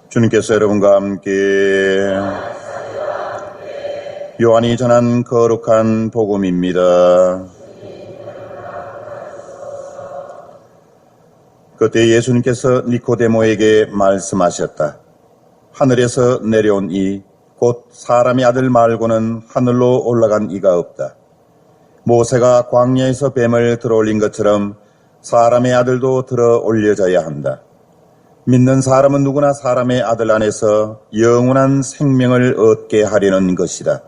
주님께서 여러분과 함께 요한이 전한 거룩한 복음입니다. 그때 예수님께서 니코데모에게 말씀하셨다. 하늘에서 내려온 이 곧 사람의 아들 말고는 하늘로 올라간 이가 없다. 모세가 광야에서 뱀을 들어올린 것처럼 사람의 아들도 들어 올려져야 한다. 믿는 사람은 누구나 사람의 아들 안에서 영원한 생명을 얻게 하려는 것이다.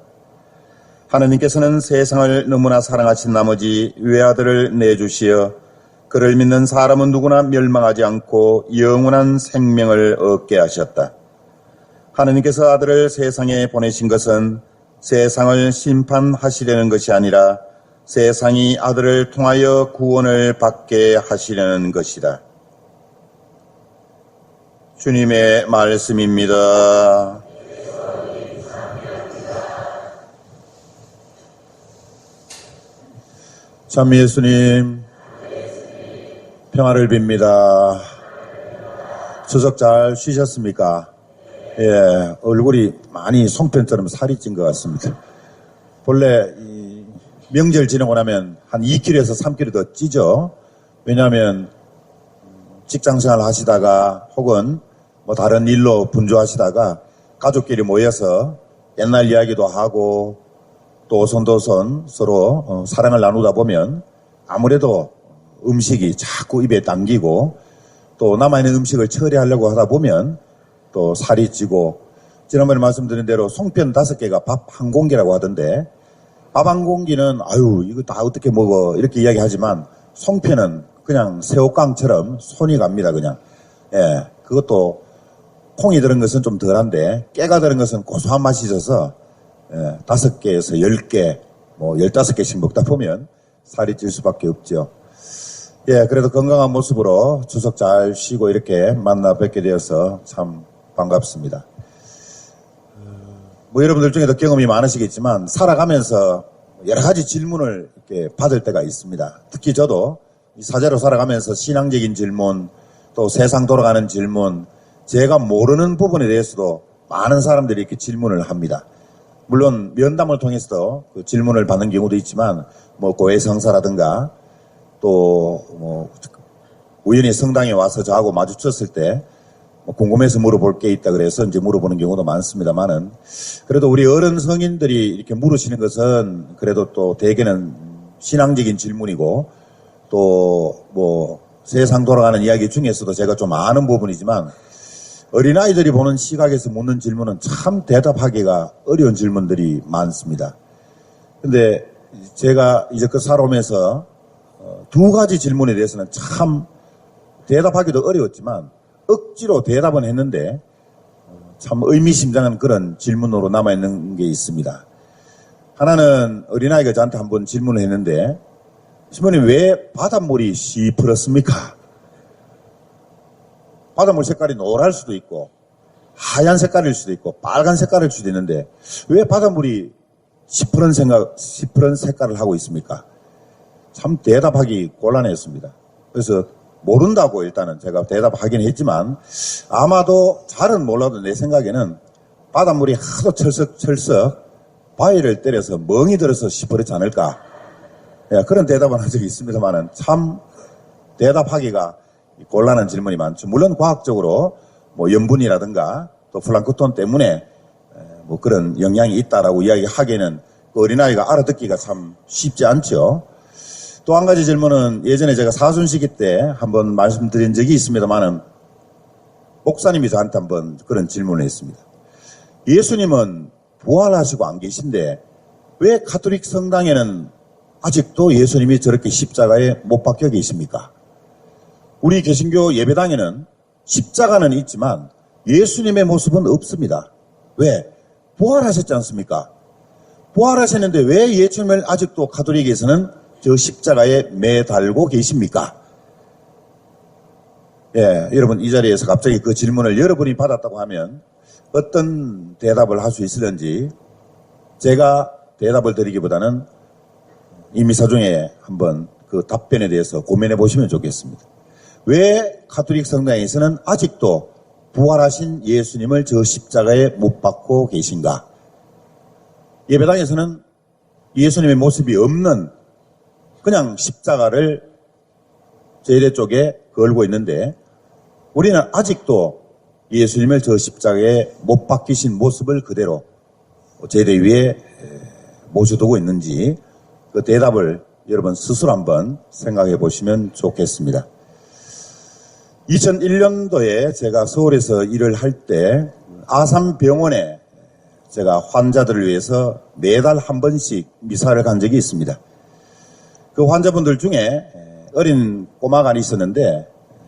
하느님께서는 세상을 너무나 사랑하신 나머지 외아들을 내주시어 그를 믿는 사람은 누구나 멸망하지 않고 영원한 생명을 얻게 하셨다. 하느님께서 아들을 세상에 보내신 것은 세상을 심판하시려는 것이 아니라 세상이 아들을 통하여 구원을 받게 하시려는 것이다. 주님의 말씀입니다. 참 예수님, 평화를 빕니다. 추석 잘 쉬셨습니까? 예, 얼굴이 많이 송편처럼 살이 찐 것 같습니다. 본래 명절 지나고 나면 한 2kg에서 3kg 더 찌죠. 왜냐하면 직장생활 하시다가 혹은 뭐 다른 일로 분주하시다가 가족끼리 모여서 옛날 이야기도 하고 또 오손도손 서로 사랑을 나누다 보면 아무래도 음식이 자꾸 입에 당기고 또 남아있는 음식을 처리하려고 하다 보면 또 살이 찌고, 지난번에 말씀드린 대로 송편 5개가 밥 한 공기라고 하던데, 밥 한 공기는 아유 이거 다 어떻게 먹어 이렇게 이야기하지만 송편은 그냥 새우깡처럼 손이 갑니다. 그냥. 예, 그것도 콩이 들은 것은 좀 덜한데 깨가 들은 것은 고소한 맛이 있어서 5개에서 10개, 뭐 15개씩 먹다 보면 살이 찔 수밖에 없죠. 예, 그래도 건강한 모습으로 추석 잘 쉬고 이렇게 만나 뵙게 되어서 참 반갑습니다. 뭐 여러분들 중에도 경험이 많으시겠지만 살아가면서 여러 가지 질문을 이렇게 받을 때가 있습니다. 특히 저도 이 사제로 살아가면서 신앙적인 질문, 또 세상 돌아가는 질문, 제가 모르는 부분에 대해서도 많은 사람들이 이렇게 질문을 합니다. 물론 면담을 통해서도 그 질문을 받는 경우도 있지만 뭐 교회 성사라든가 또 뭐 우연히 성당에 와서 저하고 마주쳤을 때 궁금해서 물어볼 게 있다 그래서 이제 물어보는 경우도 많습니다만은, 그래도 우리 어른 성인들이 이렇게 물으시는 것은 그래도 또 대개는 신앙적인 질문이고 또 뭐 세상 돌아가는 이야기 중에서도 제가 좀 아는 부분이지만 어린아이들이 보는 시각에서 묻는 질문은 참 대답하기가 어려운 질문들이 많습니다. 근데 제가 이제껏 살아오면서 2가지 질문에 대해서는 참 대답하기도 어려웠지만 억지로 대답은 했는데 참 의미심장한 그런 질문으로 남아있는 게 있습니다. 하나는 어린아이가 저한테 한번 질문을 했는데, 신부님 왜 바닷물이 시퍼렇습니까? 바닷물 색깔이 노랄 수도 있고 하얀 색깔일 수도 있고 빨간 색깔일 수도 있는데 왜 바닷물이 시퍼런 색깔을 하고 있습니까? 참 대답하기 곤란했습니다. 그래서 모른다고 일단은 제가 대답하긴 했지만 아마도 잘은 몰라도 내 생각에는 바닷물이 하도 철썩철썩 바위를 때려서 멍이 들어서 시퍼렇지 않을까. 예, 그런 대답은 한 적이 있습니다만은 참 대답하기가 곤란한 질문이 많죠. 물론 과학적으로 뭐 염분이라든가 또 플랑크톤 때문에 뭐 그런 영향이 있다라고 이야기하기에는 그 어린아이가 알아듣기가 참 쉽지 않죠. 또 한 가지 질문은 예전에 제가 사순시기 때 한번 말씀드린 적이 있습니다만은 목사님이 저한테 한번 그런 질문을 했습니다. 예수님은 부활하시고 안 계신데 왜 가톨릭 성당에는 아직도 예수님이 저렇게 십자가에 못 박혀 계십니까? 우리 개신교 예배당에는 십자가는 있지만 예수님의 모습은 없습니다. 왜? 부활하셨지 않습니까? 부활하셨는데 왜 예수님을 아직도 가톨릭에서는 저 십자가에 매달고 계십니까? 예, 여러분 이 자리에서 갑자기 그 질문을 여러분이 받았다고 하면 어떤 대답을 할 수 있을는지 제가 대답을 드리기보다는 임의사중에 한번 그 답변에 대해서 고민해 보시면 좋겠습니다. 왜 가톨릭 성당에서는 아직도 부활하신 예수님을 저 십자가에 못 박고 계신가? 예배당에서는 예수님의 모습이 없는 그냥 십자가를 제대 쪽에 걸고 있는데 우리는 아직도 예수님을 저 십자가에 못 박히신 모습을 그대로 제대 위에 모셔두고 있는지 그 대답을 여러분 스스로 한번 생각해 보시면 좋겠습니다. 2001년도에 제가 서울에서 일을 할 때 아산병원에 제가 환자들을 위해서 매달 한 번씩 미사를 간 적이 있습니다. 그 환자분들 중에 어린 꼬마가 있었는데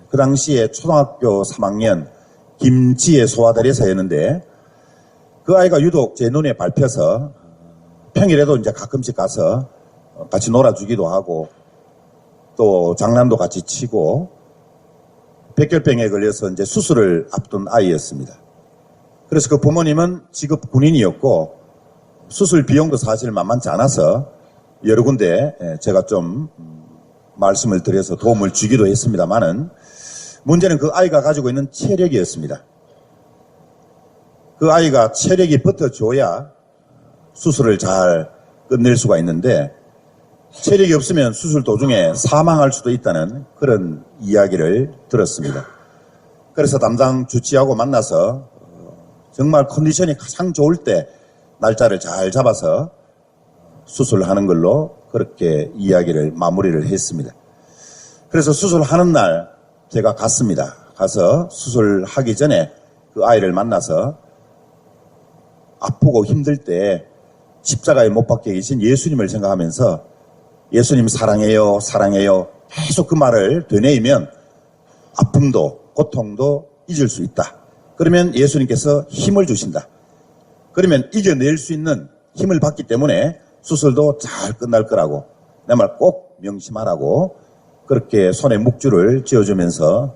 그 당시에 초등학교 3학년 김지혜 소아대리사였는데 그 아이가 유독 제 눈에 밟혀서 평일에도 이제 가끔씩 가서 같이 놀아주기도 하고 또 장난도 같이 치고 백혈병에 걸려서 이제 수술을 앞둔 아이였습니다. 그래서 그 부모님은 직업 군인이었고 수술 비용도 사실 만만치 않아서 여러 군데 제가 좀 말씀을 드려서 도움을 주기도 했습니다만은 문제는 그 아이가 가지고 있는 체력이었습니다. 그 아이가 체력이 버텨줘야 수술을 잘 끝낼 수가 있는데 체력이 없으면 수술 도중에 사망할 수도 있다는 그런 이야기를 들었습니다. 그래서 담당 주치하고 만나서 정말 컨디션이 가장 좋을 때 날짜를 잘 잡아서 수술하는 걸로 그렇게 이야기를 마무리를 했습니다. 그래서 수술하는 날 제가 갔습니다. 가서 수술하기 전에 그 아이를 만나서 아프고 힘들 때 십자가에 못 박혀 계신 예수님을 생각하면서 예수님 사랑해요, 사랑해요 계속 그 말을 되뇌이면 아픔도 고통도 잊을 수 있다. 그러면 예수님께서 힘을 주신다. 그러면 이겨낼 수 있는 힘을 받기 때문에 수술도 잘 끝날 거라고 내 말 꼭 명심하라고 그렇게 손에 묵주를 쥐어주면서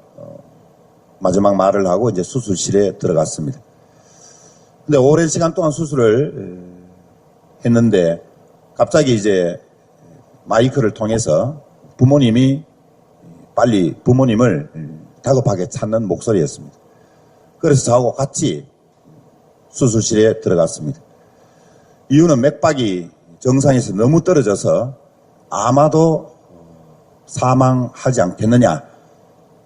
마지막 말을 하고 이제 수술실에 들어갔습니다. 근데 오랜 시간 동안 수술을 했는데 갑자기 이제 마이크를 통해서 부모님이 빨리 부모님을 다급하게 찾는 목소리였습니다. 그래서 저하고 같이 수술실에 들어갔습니다. 이유는 맥박이 정상에서 너무 떨어져서 아마도 사망하지 않겠느냐.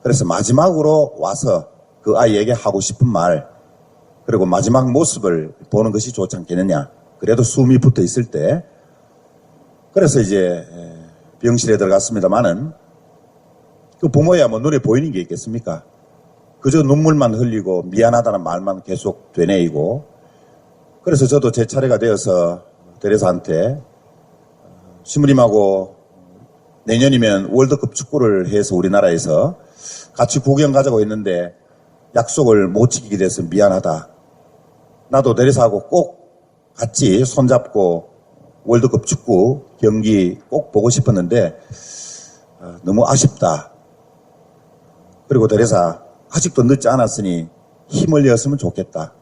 그래서 마지막으로 와서 그 아이에게 하고 싶은 말 그리고 마지막 모습을 보는 것이 좋지 않겠느냐. 그래도 숨이 붙어 있을 때 그래서 이제 병실에 들어갔습니다만은 그 부모야 뭐 눈에 보이는 게 있겠습니까? 그저 눈물만 흘리고 미안하다는 말만 계속 되뇌이고 그래서 저도 제 차례가 되어서 대리사한테 시무님하고 내년이면 월드컵 축구를 해서 우리나라에서 같이 구경 가자고 했는데 약속을 못 지키게 돼서 미안하다. 나도 대리사하고 꼭 같이 손잡고 월드컵 축구 경기 꼭 보고 싶었는데 너무 아쉽다. 그리고 대리사 아직도 늦지 않았으니 힘을 내었으면 좋겠다.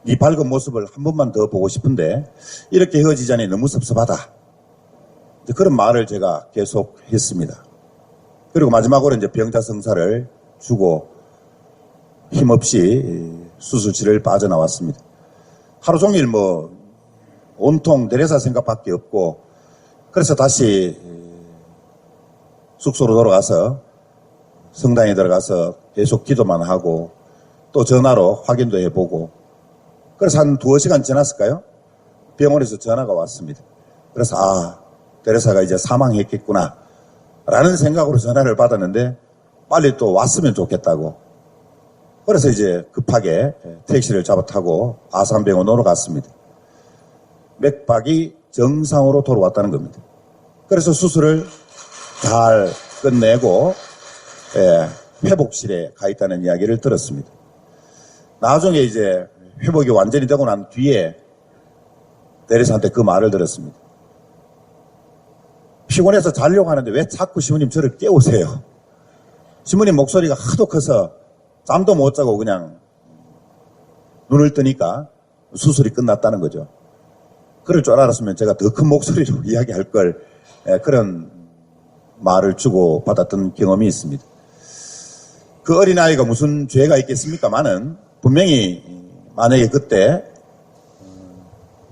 네 밝은 모습을 한 번만 더 보고 싶은데 이렇게 헤어지자니 너무 섭섭하다. 그런 말을 제가 계속 했습니다. 그리고 마지막으로 이제 병자성사를 주고 힘없이 수술실을 빠져나왔습니다. 하루 종일 뭐 온통 대리사 생각밖에 없고 그래서 다시 숙소로 돌아가서 성당에 들어가서 계속 기도만 하고 또 전화로 확인도 해보고 그래서 한 2시간 지났을까요? 병원에서 전화가 왔습니다. 그래서 대리사가 이제 사망했겠구나 라는 생각으로 전화를 받았는데 빨리 또 왔으면 좋겠다고 그래서 이제 급하게 택시를 잡아 타고 아산병원으로 갔습니다. 맥박이 정상으로 돌아왔다는 겁니다. 그래서 수술을 잘 끝내고 회복실에 가 있다는 이야기를 들었습니다. 나중에 이제 회복이 완전히 되고 난 뒤에 대리사한테 그 말을 들었습니다. 피곤해서 자려고 하는데 왜 자꾸 시모님 저를 깨우세요? 시모님 목소리가 하도 커서 잠도 못 자고 그냥 눈을 뜨니까 수술이 끝났다는 거죠. 그럴 줄 알았으면 제가 더 큰 목소리로 이야기할 걸 그런 말을 주고 받았던 경험이 있습니다. 그 어린아이가 무슨 죄가 있겠습니까마는 분명히 만약에 그때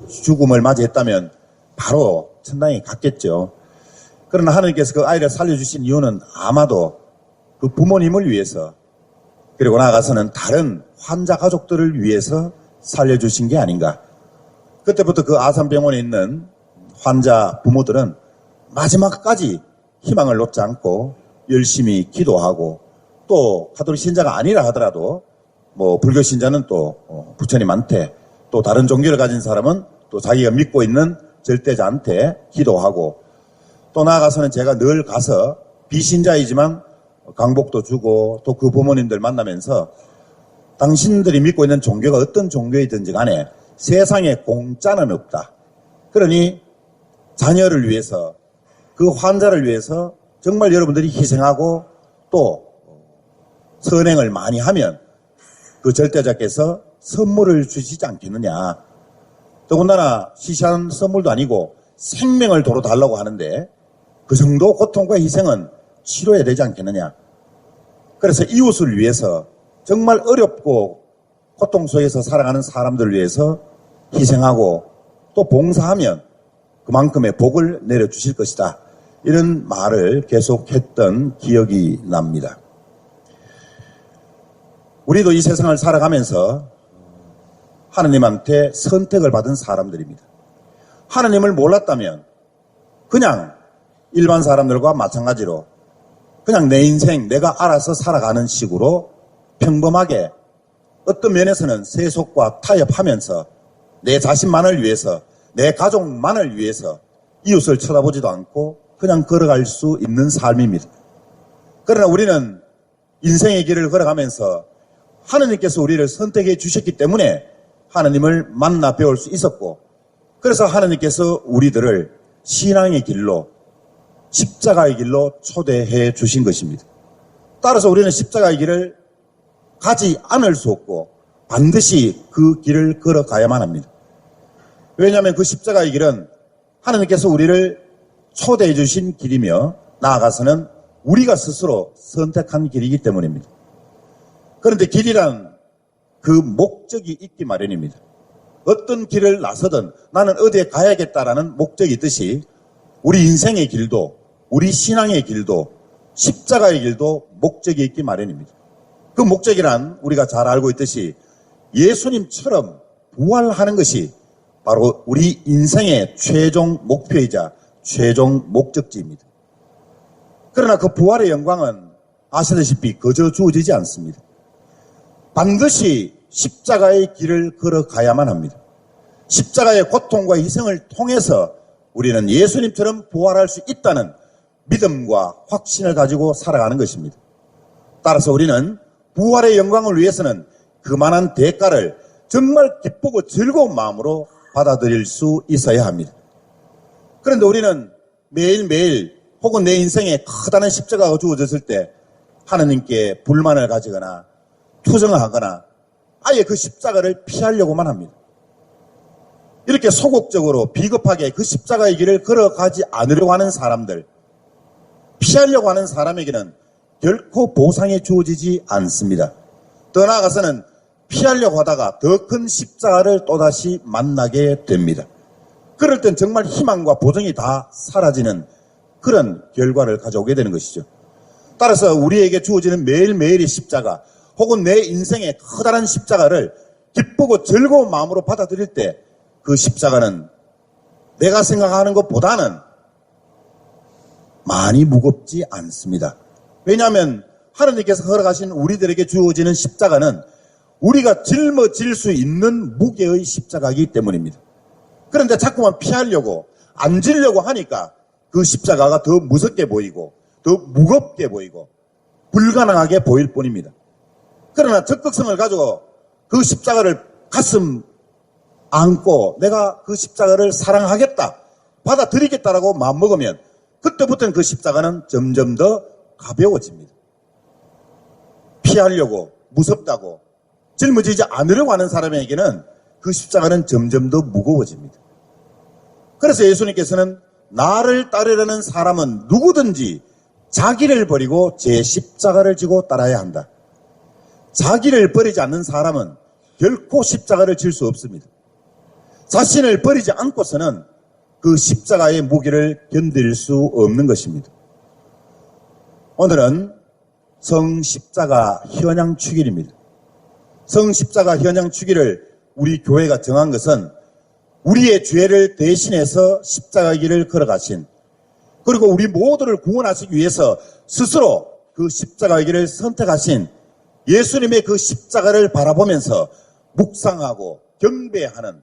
죽음을 맞이했다면 바로 천당에 갔겠죠. 그러나 하나님께서 그 아이를 살려주신 이유는 아마도 그 부모님을 위해서 그리고 나아가서는 다른 환자 가족들을 위해서 살려주신 게 아닌가. 그때부터 그 아산병원에 있는 환자 부모들은 마지막까지 희망을 놓지 않고 열심히 기도하고 또 가톨릭 신자가 아니라 하더라도 뭐 불교 신자는 또 부처님한테 또 다른 종교를 가진 사람은 또 자기가 믿고 있는 절대자한테 기도하고 또 나아가서는 제가 늘 가서 비신자이지만 강복도 주고 또 그 부모님들 만나면서 당신들이 믿고 있는 종교가 어떤 종교이든지 간에 세상에 공짜는 없다. 그러니 자녀를 위해서 그 환자를 위해서 정말 여러분들이 희생하고 또 선행을 많이 하면 그 절대자께서 선물을 주시지 않겠느냐. 더군다나 시시한 선물도 아니고 생명을 도로 달라고 하는데 그 정도 고통과 희생은 치료해야 되지 않겠느냐. 그래서 이웃을 위해서 정말 어렵고 고통 속에서 살아가는 사람들을 위해서 희생하고 또 봉사하면 그만큼의 복을 내려주실 것이다. 이런 말을 계속했던 기억이 납니다. 우리도 이 세상을 살아가면서 하나님한테 선택을 받은 사람들입니다. 하나님을 몰랐다면 그냥 일반 사람들과 마찬가지로 그냥 내 인생 내가 알아서 살아가는 식으로 평범하게 어떤 면에서는 세속과 타협하면서 내 자신만을 위해서 내 가족만을 위해서 이웃을 쳐다보지도 않고 그냥 걸어갈 수 있는 삶입니다. 그러나 우리는 인생의 길을 걸어가면서 하나님께서 우리를 선택해 주셨기 때문에 하나님을 만나 배울 수 있었고 그래서 하나님께서 우리들을 신앙의 길로 십자가의 길로 초대해 주신 것입니다. 따라서 우리는 십자가의 길을 가지 않을 수 없고 반드시 그 길을 걸어가야만 합니다. 왜냐하면 그 십자가의 길은 하나님께서 우리를 초대해 주신 길이며 나아가서는 우리가 스스로 선택한 길이기 때문입니다. 그런데 길이란 그 목적이 있기 마련입니다. 어떤 길을 나서든 나는 어디에 가야겠다라는 목적이 있듯이 우리 인생의 길도 우리 신앙의 길도 십자가의 길도 목적이 있기 마련입니다. 그 목적이란 우리가 잘 알고 있듯이 예수님처럼 부활하는 것이 바로 우리 인생의 최종 목표이자 최종 목적지입니다. 그러나 그 부활의 영광은 아시다시피 거저 주어지지 않습니다. 반드시 십자가의 길을 걸어가야만 합니다. 십자가의 고통과 희생을 통해서 우리는 예수님처럼 부활할 수 있다는 믿음과 확신을 가지고 살아가는 것입니다. 따라서 우리는 부활의 영광을 위해서는 그만한 대가를 정말 기쁘고 즐거운 마음으로 받아들일 수 있어야 합니다. 그런데 우리는 매일매일 혹은 내 인생에 커다란 십자가가 주어졌을 때 하나님께 불만을 가지거나 투정하거나 아예 그 십자가를 피하려고만 합니다. 이렇게 소극적으로 비겁하게 그 십자가의 길을 걸어가지 않으려고 하는 사람들, 피하려고 하는 사람에게는 결코 보상이 주어지지 않습니다. 더 나아가서는 피하려고 하다가 더 큰 십자가를 또다시 만나게 됩니다. 그럴 땐 정말 희망과 보정이 다 사라지는 그런 결과를 가져오게 되는 것이죠. 따라서 우리에게 주어지는 매일매일의 십자가 혹은 내 인생의 커다란 십자가를 기쁘고 즐거운 마음으로 받아들일 때 그 십자가는 내가 생각하는 것보다는 많이 무겁지 않습니다. 왜냐하면 하나님께서 허락하신 우리들에게 주어지는 십자가는 우리가 짊어질 수 있는 무게의 십자가이기 때문입니다. 그런데 자꾸만 피하려고 안 지려고 하니까 그 십자가가 더 무섭게 보이고 더 무겁게 보이고 불가능하게 보일 뿐입니다. 그러나 적극성을 가지고 그 십자가를 가슴 안고 내가 그 십자가를 사랑하겠다, 받아들이겠다라고 마음먹으면 그때부터는 그 십자가는 점점 더 가벼워집니다. 피하려고 무섭다고 짊어지지 않으려고 하는 사람에게는 그 십자가는 점점 더 무거워집니다. 그래서 예수님께서는 나를 따르려는 사람은 누구든지 자기를 버리고 제 십자가를 지고 따라야 한다. 자기를 버리지 않는 사람은 결코 십자가를 질 수 없습니다. 자신을 버리지 않고서는 그 십자가의 무게를 견딜 수 없는 것입니다. 오늘은 성십자가 현양축일입니다. 성십자가 현양축일을 우리 교회가 정한 것은 우리의 죄를 대신해서 십자가 길을 걸어가신, 그리고 우리 모두를 구원하시기 위해서 스스로 그 십자가 길을 선택하신 예수님의 그 십자가를 바라보면서 묵상하고 경배하는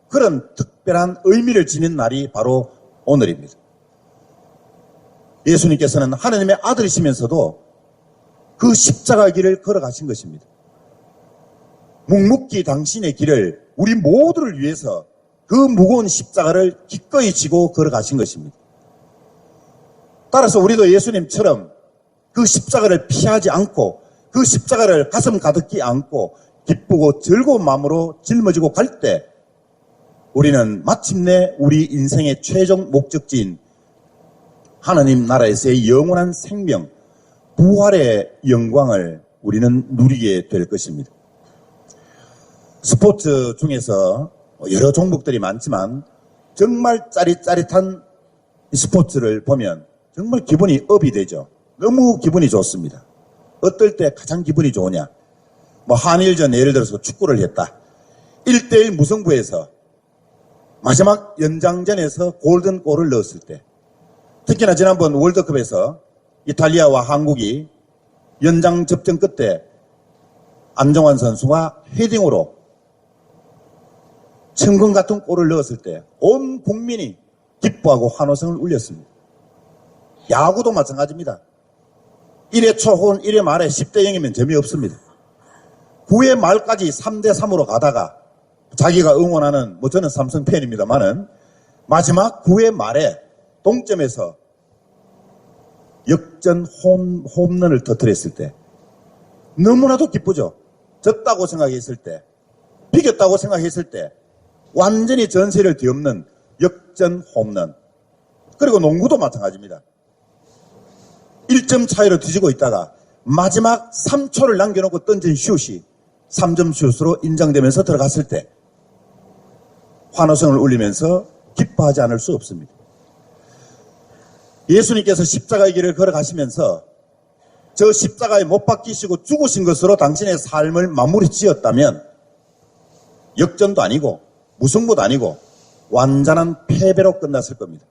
그런 특별한 의미를 지닌 날이 바로 오늘입니다. 예수님께서는 하나님의 아들이시면서도 그 십자가 길을 걸어가신 것입니다. 묵묵히 당신의 길을 우리 모두를 위해서 그 무거운 십자가를 기꺼이 지고 걸어가신 것입니다. 따라서 우리도 예수님처럼 그 십자가를 피하지 않고 그 십자가를 가슴 가득히 안고 기쁘고 즐거운 마음으로 짊어지고 갈 때 우리는 마침내 우리 인생의 최종 목적지인 하나님 나라에서의 영원한 생명, 부활의 영광을 우리는 누리게 될 것입니다. 스포츠 중에서 여러 종목들이 많지만 정말 짜릿짜릿한 스포츠를 보면 정말 기분이 업이 되죠. 너무 기분이 좋습니다. 어떨 때 가장 기분이 좋으냐? 한일전 예를 들어서 축구를 했다. 1대1 무승부에서 마지막 연장전에서 골든골을 넣었을 때, 특히나 지난번 월드컵에서 이탈리아와 한국이 연장 접전 끝에 안정환 선수가 헤딩으로 천금 같은 골을 넣었을 때 온 국민이 기뻐하고 환호성을 울렸습니다. 야구도 마찬가지입니다. 1회 초 혹은 1회 말에 10대 0이면 재미없습니다. 9회 말까지 3대 3으로 가다가 자기가 응원하는, 저는 삼성 팬입니다만은 마지막 9회 말에 동점에서 역전 홈런을 터뜨렸을 때 너무나도 기쁘죠. 졌다고 생각했을 때, 비겼다고 생각했을 때 완전히 전세를 뒤엎는 역전 홈런. 그리고 농구도 마찬가지입니다. 1점 차이로 뒤지고 있다가 마지막 3초를 남겨놓고 던진 슛이 3점 슛으로 인정되면서 들어갔을 때 환호성을 울리면서 기뻐하지 않을 수 없습니다. 예수님께서 십자가의 길을 걸어가시면서 저 십자가에 못 박히시고 죽으신 것으로 당신의 삶을 마무리 지었다면 역전도 아니고 무승부도 아니고 완전한 패배로 끝났을 겁니다.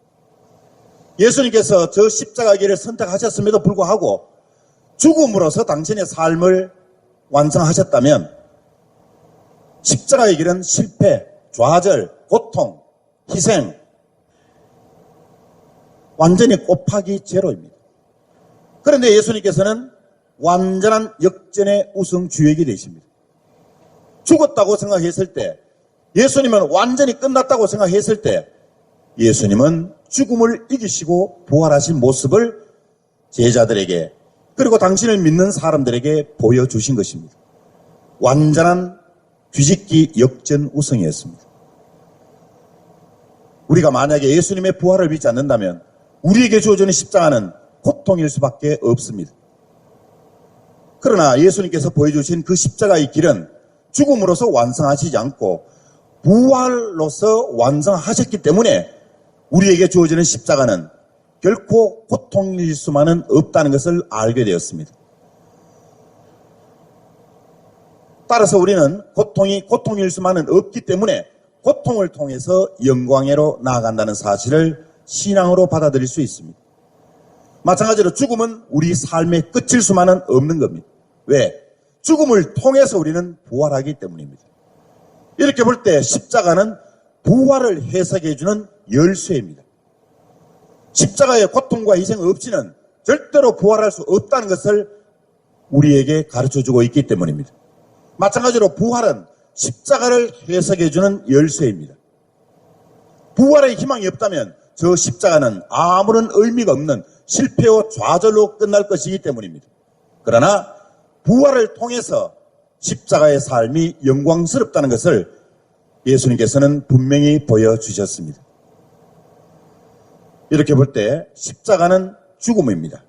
예수님께서 저 십자가의 길을 선택하셨음에도 불구하고 죽음으로써 당신의 삶을 완성하셨다면 십자가의 길은 실패, 좌절, 고통, 희생, 완전히 곱하기 제로입니다. 그런데 예수님께서는 완전한 역전의 우승 주역이 되십니다. 죽었다고 생각했을 때, 예수님은 완전히 끝났다고 생각했을 때 예수님은 죽음을 이기시고 부활하신 모습을 제자들에게, 그리고 당신을 믿는 사람들에게 보여주신 것입니다. 완전한 뒤집기 역전 우승이었습니다. 우리가 만약에 예수님의 부활을 믿지 않는다면 우리에게 주어지는 십자가는 고통일 수밖에 없습니다. 그러나 예수님께서 보여주신 그 십자가의 길은 죽음으로서 완성하시지 않고 부활로서 완성하셨기 때문에 우리에게 주어지는 십자가는 결코 고통일 수만은 없다는 것을 알게 되었습니다. 따라서 우리는 고통이 고통일 수만은 없기 때문에 고통을 통해서 영광으로 나아간다는 사실을 신앙으로 받아들일 수 있습니다. 마찬가지로 죽음은 우리 삶의 끝일 수만은 없는 겁니다. 왜? 죽음을 통해서 우리는 부활하기 때문입니다. 이렇게 볼 때 십자가는 부활을 해석해주는 열쇠입니다. 십자가의 고통과 희생 없이는 절대로 부활할 수 없다는 것을 우리에게 가르쳐주고 있기 때문입니다. 마찬가지로 부활은 십자가를 해석해주는 열쇠입니다. 부활의 희망이 없다면 저 십자가는 아무런 의미가 없는 실패와 좌절로 끝날 것이기 때문입니다. 그러나 부활을 통해서 십자가의 삶이 영광스럽다는 것을 예수님께서는 분명히 보여주셨습니다. 이렇게 볼 때 십자가는 죽음입니다.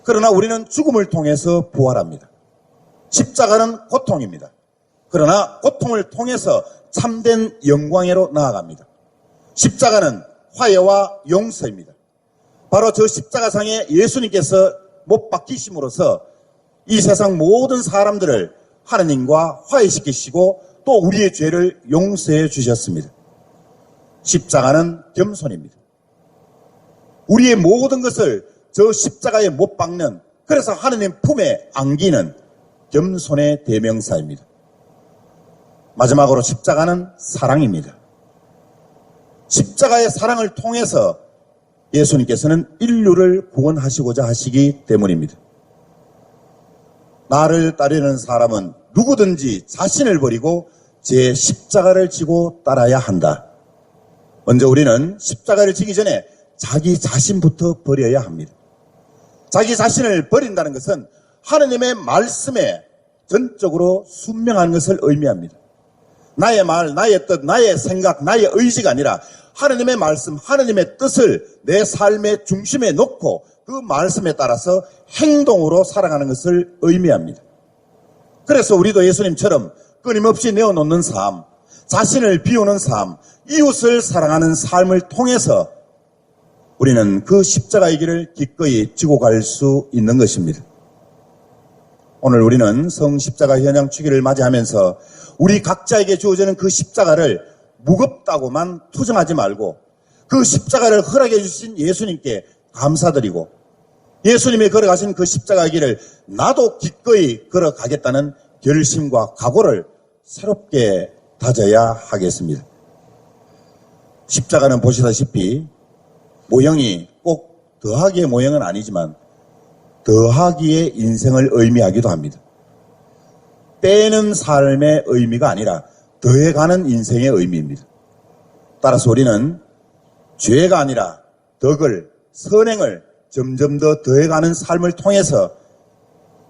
그러나 우리는 죽음을 통해서 부활합니다. 십자가는 고통입니다. 그러나 고통을 통해서 참된 영광으로 나아갑니다. 십자가는 화해와 용서입니다. 바로 저 십자가상에 예수님께서 못 박히심으로써 이 세상 모든 사람들을 하느님과 화해시키시고 또 우리의 죄를 용서해 주셨습니다. 십자가는 겸손입니다. 우리의 모든 것을 저 십자가에 못 박는, 그래서 하느님 품에 안기는 겸손의 대명사입니다. 마지막으로 십자가는 사랑입니다. 십자가의 사랑을 통해서 예수님께서는 인류를 구원하시고자 하시기 때문입니다. 나를 따르는 사람은 누구든지 자신을 버리고 제 십자가를 지고 따라야 한다. 먼저 우리는 십자가를 지기 전에 자기 자신부터 버려야 합니다. 자기 자신을 버린다는 것은 하느님의 말씀에 전적으로 순명한 것을 의미합니다. 나의 말, 나의 뜻, 나의 생각, 나의 의지가 아니라 하느님의 말씀, 하느님의 뜻을 내 삶의 중심에 놓고 그 말씀에 따라서 행동으로 살아가는 것을 의미합니다. 그래서 우리도 예수님처럼 끊임없이 내어놓는 삶, 자신을 비우는 삶, 이웃을 사랑하는 삶을 통해서 우리는 그 십자가의 길을 기꺼이 지고 갈 수 있는 것입니다. 오늘 우리는 성십자가 현양 주기를 맞이하면서 우리 각자에게 주어지는 그 십자가를 무겁다고만 투정하지 말고 그 십자가를 허락해 주신 예수님께 감사드리고 예수님이 걸어가신 그 십자가의 길을 나도 기꺼이 걸어가겠다는 결심과 각오를 새롭게 다져야 하겠습니다. 십자가는 보시다시피 모형이 꼭 더하기의 모형은 아니지만 더하기의 인생을 의미하기도 합니다. 빼는 삶의 의미가 아니라 더해가는 인생의 의미입니다. 따라서 우리는 죄가 아니라 덕을, 선행을 점점 더 더해가는 삶을 통해서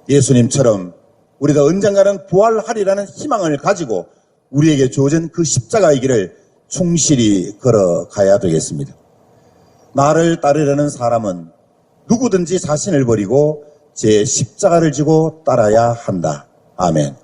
예수님처럼 우리도 언젠가는 부활하리라는 희망을 가지고 우리에게 주어진 그 십자가의 길을 충실히 걸어가야 되겠습니다. 나를 따르려는 사람은 누구든지 자신을 버리고 제 십자가를 지고 따라야 한다. 아멘.